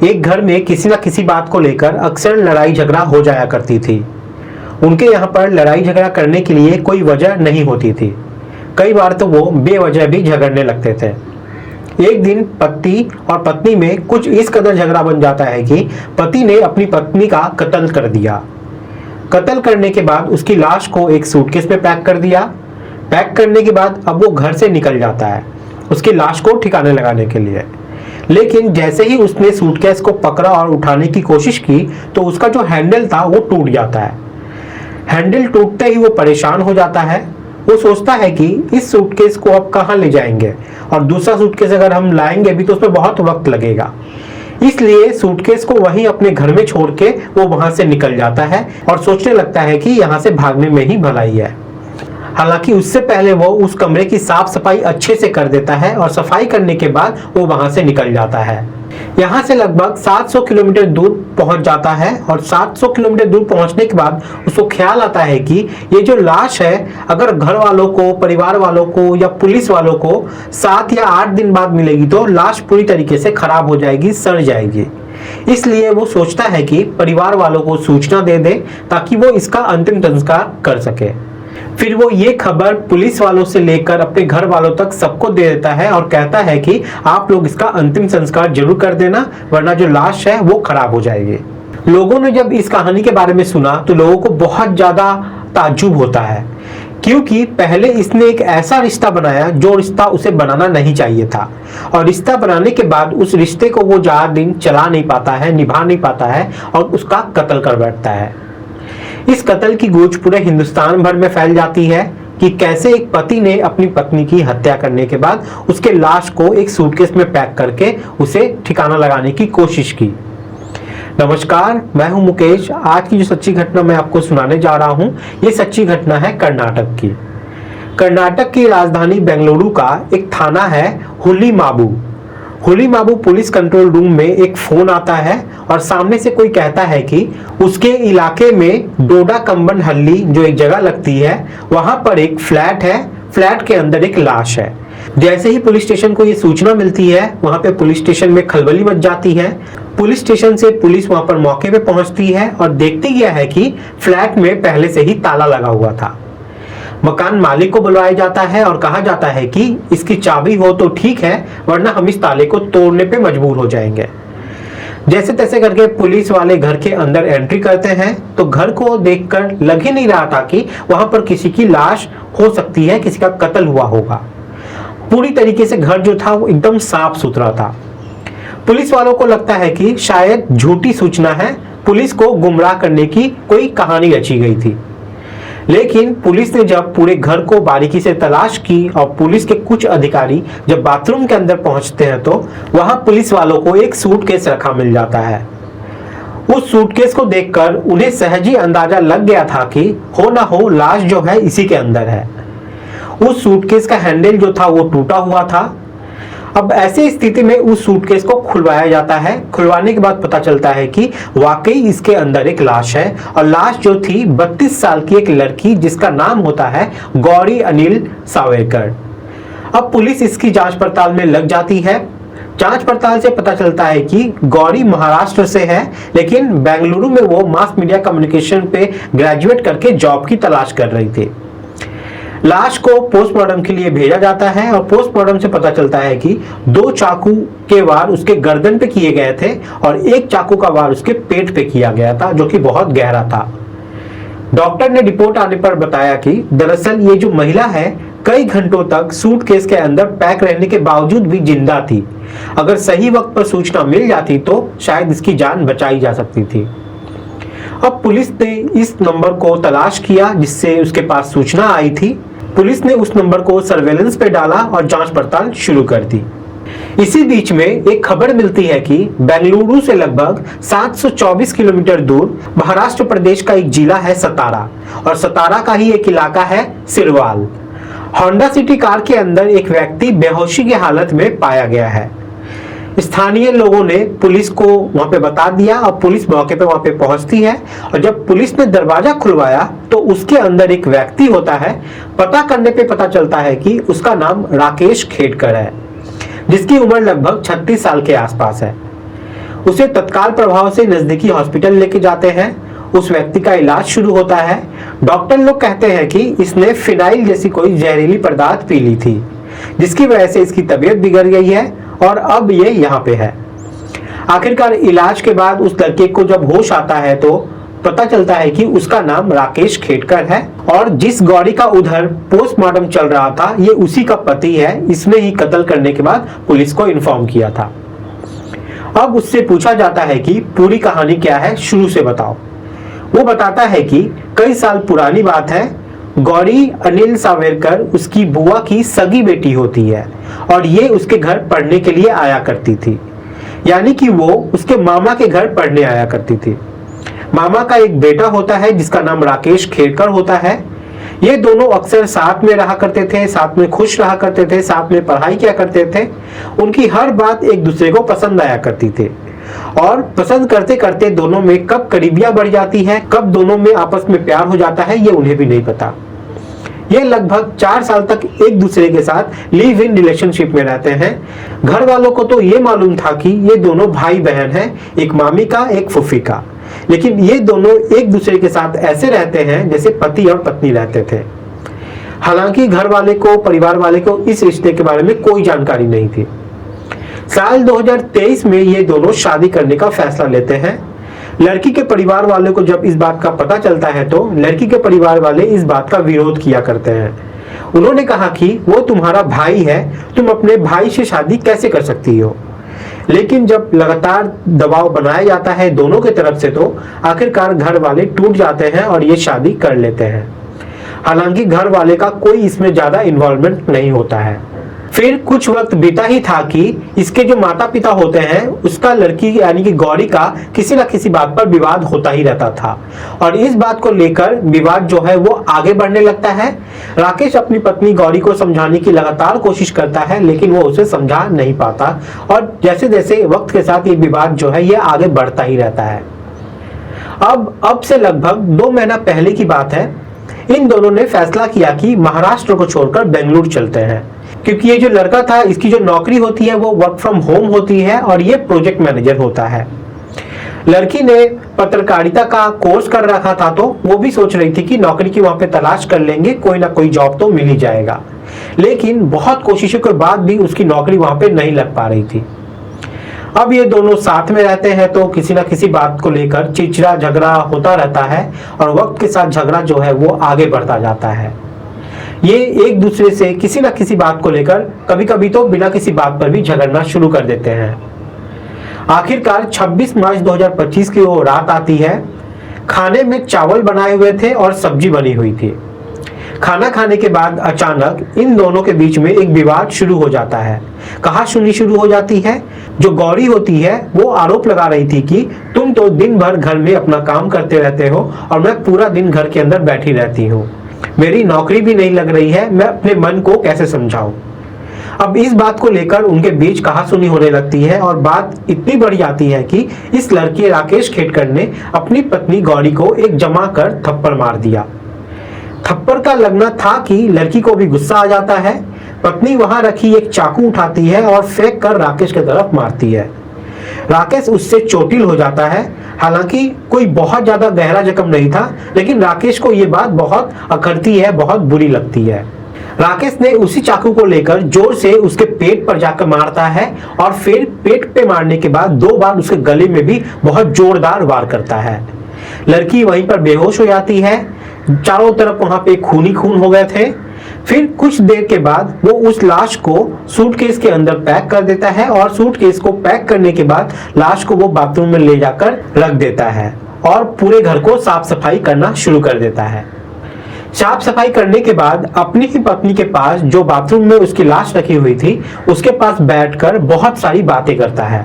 एक घर में किसी न किसी बात को लेकर अक्सर लड़ाई झगड़ा हो जाया करती थी। उनके यहाँ पर लड़ाई झगड़ा करने के लिए कोई वजह नहीं होती थी। कई बार तो वो बेवजह भी झगड़ने लगते थे। एक दिन पति और पत्नी में कुछ इस कदर झगड़ा बन जाता है कि पति ने अपनी पत्नी का कत्ल कर दिया। कत्ल करने के बाद उसकी लाश को एक सूटकेस में पैक कर दिया। पैक करने के बाद अब वो घर से निकल जाता है उसकी लाश को ठिकाने लगाने के लिए। लेकिन जैसे ही उसने सूटकेस को पकड़ा और उठाने की कोशिश की तो उसका जो हैंडल था वो टूट जाता है। हैंडल टूटते ही वो परेशान हो जाता है। वो सोचता है कि इस सूटकेस को अब कहाँ ले जाएंगे और दूसरा सूटकेस अगर हम लाएंगे भी तो उसमें बहुत वक्त लगेगा। इसलिए सूटकेस को वहीं अपने घर में छोड़ के वो वहां से निकल जाता है और सोचने लगता है कि यहाँ से भागने में ही भलाई है। हालांकि उससे पहले वो उस कमरे की साफ सफाई अच्छे से कर देता है और सफाई करने के बाद वो वहां से निकल जाता है। यहाँ से लगभग 700 किलोमीटर दूर पहुंच जाता है और 700 किलोमीटर दूर पहुंचने के बाद उसको ख्याल आता है कि ये जो लाश है अगर घर वालों को, परिवार वालों को या पुलिस वालों को 7 या 8 दिन बाद मिलेगी तो लाश पूरी तरीके से खराब हो जाएगी, सड़ जाएगी। इसलिए वो सोचता है कि परिवार वालों को सूचना दे दे ताकि वो इसका अंतिम संस्कार कर सके। फिर वो ये खबर पुलिस वालों से लेकर अपने घर वालों तक सबको दे देता है और कहता है कि आप लोग इसका अंतिम संस्कार जरूर कर देना वरना जो लाश है वो खराब हो जाएगी। लोगों ने जब इस कहानी के बारे में सुना तो लोगों को बहुत ज्यादा ताज्जुब होता है क्योंकि पहले इसने एक ऐसा रिश्ता बनाया जो रिश्ता उसे बनाना नहीं चाहिए था और रिश्ता बनाने के बाद उस रिश्ते को वो ज्यादा दिन चला नहीं पाता है, निभा नहीं पाता है और उसका कत्ल कर बैठता है। इस कत्ल की गूंज पूरे हिंदुस्तान भर में फैल जाती है कि कैसे एक पति ने अपनी पत्नी की हत्या करने के बाद उसके लाश को एक सूटकेस में पैक करके उसे ठिकाना लगाने की कोशिश की। नमस्कार, मैं हूं मुकेश। आज की जो सच्ची घटना मैं आपको सुनाने जा रहा हूं, ये सच्ची घटना है कर्नाटक की। कर्नाटक की राजधानी बेंगलुरु का एक थाना है हुलीमाबू। हुलीमाबू पुलिस कंट्रोल रूम में एक फोन आता है और सामने से कोई कहता है कि उसके इलाके में डोडा कंबन हल्ली जो एक जगह लगती है वहां पर एक फ्लैट है, फ्लैट के अंदर एक लाश है। जैसे ही पुलिस स्टेशन को ये सूचना मिलती है वहां पे पुलिस स्टेशन में खलबली मच जाती है। पुलिस स्टेशन से पुलिस वहां पर मौके पे पहुंचती है और देखती गया है कि फ्लैट में पहले से ही ताला लगा हुआ था। मकान मालिक को बुलवाया जाता है और कहा जाता है कि इसकी चाबी हो तो ठीक है वरना हम इस ताले को तोड़ने पे मजबूर हो जाएंगे। जैसे तैसे करके पुलिस वाले घर के अंदर एंट्री करते हैं तो घर को देखकर लग ही नहीं रहा था कि वहां पर किसी की लाश हो सकती है, किसी का कत्ल हुआ होगा। पूरी तरीके से घर जो था वो एकदम साफ सुथरा था। पुलिस वालों को लगता है कि शायद झूठी सूचना है, पुलिस को गुमराह करने की कोई कहानी रची गई थी। लेकिन पुलिस ने जब पूरे घर को बारीकी से तलाश की और पुलिस के कुछ अधिकारी जब बाथरूम के अंदर पहुंचते हैं तो वहां पुलिस वालों को एक सूटकेस रखा मिल जाता है। उस सूटकेस को देखकर उन्हें सहज ही अंदाजा लग गया था कि हो ना हो लाश जो है इसी के अंदर है। उस सूटकेस का हैंडल जो था वो टूटा हुआ था। अब ऐसी स्थिति में उस सूटकेस को खुलवाया जाता है। खुलवाने के बाद पता चलता है कि वाकई इसके अंदर एक लाश है और लाश जो थी 32 साल की एक लड़की जिसका नाम होता है गौरी अनिल सावरकर। अब पुलिस इसकी जांच पड़ताल में लग जाती है। जांच पड़ताल से पता चलता है कि गौरी महाराष्ट्र से है लेकिन बेंगलुरु में वो मास मीडिया कम्युनिकेशन पे ग्रेजुएट करके जॉब की तलाश कर रही थी। लाश को पोस्टमार्टम के लिए भेजा जाता है और पोस्टमार्टम से पता चलता है कि 2 चाकू के वार उसके गर्दन पे किए गए थे और 1 चाकू का वार उसके पेट पे किया गया था जो कि बहुत गहरा था। डॉक्टर ने रिपोर्ट आने पर बताया कि दरअसल ये जो महिला है कई घंटों तक सूटकेस के अंदर पैक रहने के बावजूद भी जिंदा थी। अगर सही वक्त पर सूचना मिल जाती तो शायद इसकी जान बचाई जा सकती थी। अब पुलिस ने इस नंबर को तलाश किया जिससे उसके पास सूचना आई थी। पुलिस ने उस नंबर को सर्वेलेंस पे डाला और जांच पड़ताल शुरू कर दी। इसी बीच में एक खबर मिलती है कि बेंगलुरु से लगभग 724 किलोमीटर दूर महाराष्ट्र प्रदेश का एक जिला है सतारा और सतारा का ही एक इलाका है सिरवाल। होंडा सिटी कार के अंदर एक व्यक्ति बेहोशी की हालत में पाया गया है। स्थानीय लोगों ने पुलिस को वहां पे बता दिया और पुलिस मौके पे वहां पे पहुंचती है और जब पुलिस ने दरवाजा खुलवाया तो उसके अंदर एक व्यक्ति होता है। पता करने पे पता चलता है कि उसका नाम राकेश खेडकर है जिसकी उम्र लगभग 36 साल के आसपास है। उसे तत्काल प्रभाव से नजदीकी हॉस्पिटल लेके जाते हैं। उस व्यक्ति का इलाज शुरू होता है। डॉक्टर लोग कहते हैं कि इसने फिनाइल जैसी कोई जहरीली पदार्थ पी ली थी, जिसकी वजह से इसकी तबीयत बिगड़ गई है और अब ये यहाँ पे है। आखिरकार इलाज के बाद उस लड़के को जब होश आता है तो पता चलता है कि उसका नाम राकेश खेडकर है और जिस गौरी का उधर पोस्टमार्टम चल रहा था ये उसी का पति है। इसने ही कत्ल करने के बाद पुलिस को इन्फॉर्म किया था। अब उससे पूछा जाता है कि पूरी कहानी क्या है, शुरू से बताओ। वो बताता है कि कई साल पुरानी बात है। गौरी अनिल सावेरकर उसकी बुआ की सगी बेटी होती है और ये उसके घर पढ़ने के लिए आया करती थी, यानी कि वो उसके मामा के घर पढ़ने आया करती थी। मामा का एक बेटा होता है जिसका नाम राकेश खेडकर होता है। ये दोनों अक्सर साथ में रहा करते थे, साथ में खुश रहा करते थे, साथ में पढ़ाई किया करते थे। उनकी हर बात एक दूसरे को पसंद आया करती थी और पसंद करते करते दोनों में कब करीबियां बढ़ जाती है, कब दोनों में आपस में प्यार हो जाता है, ये उन्हें भी नहीं पता। ये लगभग 4 साल तक एक दूसरे के साथ लिव इन रिलेशनशिप में रहते हैं। घर वालों को तो ये मालूम था कि ये दोनों भाई बहन हैं, एक मामी का एक फूफी का, लेकिन ये दोनों एक दूसरे के साथ ऐसे रहते हैं जैसे पति और पत्नी रहते थे। हालांकि घर वाले को, परिवार वाले को इस रिश्ते के बारे में कोई जानकारी नहीं थी। साल 2023 में ये दोनों शादी करने का फैसला लेते हैं। लड़की के परिवार वाले को जब इस बात का पता चलता है तो लड़की के परिवार वाले इस बात का विरोध किया करते हैं। उन्होंने कहा कि वो तुम्हारा भाई है, तुम अपने भाई से शादी कैसे कर सकती हो। लेकिन जब लगातार दबाव बनाया जाता है दोनों की तरफ से तो आखिरकार घर वाले टूट जाते हैं और ये शादी कर लेते हैं। हालांकि घर वाले का कोई इसमें ज्यादा इन्वॉल्वमेंट नहीं होता है। फिर कुछ वक्त बीता ही था कि इसके जो माता पिता होते हैं उसका लड़की यानी कि गौरी का किसी न किसी बात पर विवाद होता ही रहता था और इस बात को लेकर विवाद जो है वो आगे बढ़ने लगता है। राकेश अपनी पत्नी गौरी को समझाने की लगातार कोशिश करता है लेकिन वो उसे समझा नहीं पाता और जैसे जैसे वक्त के साथ ये विवाद जो है ये आगे बढ़ता ही रहता है। अब से लगभग 2 महीना पहले की बात है। इन दोनों ने फैसला किया कि महाराष्ट्र को छोड़कर बेंगलुरु चलते हैं, क्योंकि ये जो लड़का था इसकी जो नौकरी होती है वो वर्क फ्रॉम होम होती है और ये प्रोजेक्ट मैनेजर होता है। लड़की ने पत्रकारिता का कोर्स कर रखा था तो वो भी सोच रही थी कि नौकरी की वहां पे तलाश कर लेंगे, कोई ना कोई जॉब तो मिल ही जाएगा। लेकिन बहुत कोशिशों के बाद भी उसकी नौकरी वहां पे नहीं लग पा रही थी। अब ये दोनों साथ में रहते हैं तो किसी ना किसी बात को लेकर चिड़चिड़ा झगड़ा होता रहता है और वक्त के साथ झगड़ा जो है वो आगे बढ़ता जाता है। ये एक दूसरे से किसी ना किसी बात को लेकर कभी कभी तो बिना किसी बात पर भी झगड़ना शुरू कर देते हैं। आखिरकार 26 मार्च 2025 की वो रात आती है। खाने में चावल बनाए हुए थे और सब्जी बनी हुई थी। खाना खाने के बाद अचानक इन दोनों के बीच में एक विवाद शुरू हो जाता है। कहासुनी शुरू हो जाती है। जो गौरी होती है वो आरोप लगा रही थी कि तुम तो दिन भर घर में अपना काम करते रहते हो और मैं पूरा दिन घर के अंदर बैठी रहती हूँ, मेरी नौकरी भी नहीं लग रही है, मैं अपने मन को कैसे समझाऊं। अब इस बात को लेकर उनके बीच कहासुनी होने लगती है और बात इतनी बढ़ जाती है कि इस लड़के राकेश खेडकर ने अपनी पत्नी गौरी को एक जमा कर थप्पड़ मार दिया। थप्पड़ का लगना था कि लड़की को भी गुस्सा आ जाता है। पत्नी वहां रखी एक चाकू उठाती है और फेंक कर राकेश की तरफ मारती है। राकेश उससे चोटिल हो जाता है। हालांकि कोई बहुत ज्यादा गहरा जख्म नहीं था, लेकिन राकेश को यह बात बहुत अखरती है, बहुत बुरी लगती है। राकेश ने उसी चाकू को लेकर जोर से उसके पेट पर जाकर मारता है और फिर पेट पे मारने के बाद 2 बार उसके गले में भी बहुत जोरदार वार करता है। लड़की वहीं पर बेहोश हो जाती है। चारों तरफ वहां पे खून ही खून हो गए थे। फिर कुछ देर के बाद वो उस लाश को सूटकेस के अंदर पैक कर देता है और सूटकेस को पैक करने के बाद लाश को वो बाथरूम में ले जाकर रख देता है और पूरे घर को साफ सफाई करना शुरू कर देता है। साफ सफाई करने के बाद अपनी ही पत्नी के पास जो बाथरूम में उसकी लाश रखी हुई थी उसके पास बैठकर बहुत सारी बातें करता है।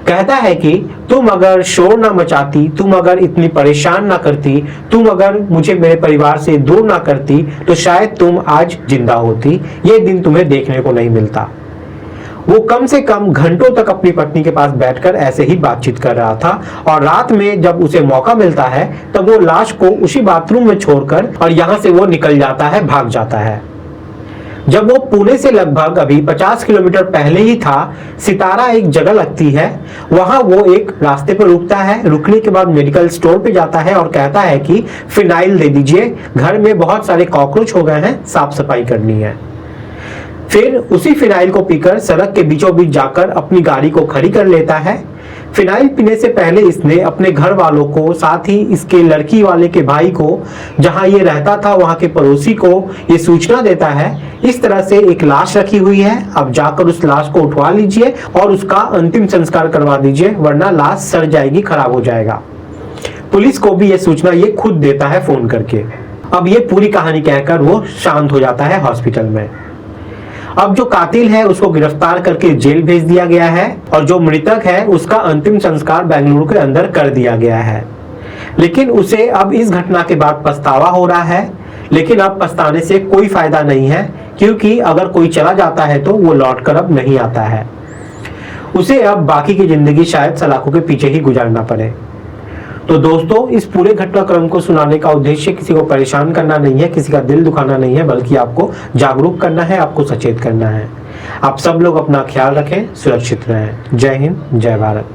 कहता है कि तुम अगर शोर ना मचाती, तुम अगर इतनी परेशान ना करती, तुम अगर मुझे मेरे परिवार से दूर ना करती तो शायद तुम आज जिंदा होती, ये दिन तुम्हें देखने को नहीं मिलता। वो कम से कम घंटों तक अपनी पत्नी के पास बैठकर ऐसे ही बातचीत कर रहा था और रात में जब उसे मौका मिलता है तब वो लाश को उसी बाथरूम में छोड़कर और यहाँ से वो निकल जाता है, भाग जाता है। जब वो पुणे से लगभग अभी 50 किलोमीटर पहले ही था, सितारा एक जगह लगती है, वहां वो एक रास्ते पर रुकता है। रुकने के बाद मेडिकल स्टोर पे जाता है और कहता है कि फिनाइल दे दीजिए, घर में बहुत सारे कॉकरोच हो गए हैं, साफ सफाई करनी है। फिर उसी फिनाइल को पीकर सड़क के बीचों बीच जाकर अपनी गाड़ी को खड़ी कर लेता है। फिनाइल पीने से पहले इसने अपने घर वालों को, साथ ही इसके लड़की वाले के भाई को, जहां ये रहता था वहां के पड़ोसी को ये सूचना देता है। इस तरह से एक लाश रखी हुई है, अब जाकर उस लाश को उठवा लीजिए और उसका अंतिम संस्कार करवा दीजिए, वरना लाश सड़ जाएगी, खराब हो जाएगा। पुलिस को भी ये सूचना ये खुद देता है फोन करके। अब ये पूरी कहानी कहकर वो शांत हो जाता है हॉस्पिटल में। अब जो कातिल है उसको गिरफ्तार करके जेल भेज दिया गया है और जो मृतक है उसका अंतिम संस्कार बेंगलुरु के अंदर कर दिया गया है। लेकिन उसे अब इस घटना के बाद पछतावा हो रहा है, लेकिन अब पछताने से कोई फायदा नहीं है, क्योंकि अगर कोई चला जाता है तो वो लौट कर अब नहीं आता है। उसे अब बाकी की जिंदगी शायद सलाखों के पीछे ही गुजारना पड़े। तो दोस्तों, इस पूरे घटनाक्रम को सुनाने का उद्देश्य किसी को परेशान करना नहीं है, किसी का दिल दुखाना नहीं है, बल्कि आपको जागरूक करना है, आपको सचेत करना है। आप सब लोग अपना ख्याल रखें, सुरक्षित रहें। जय हिंद, जय भारत।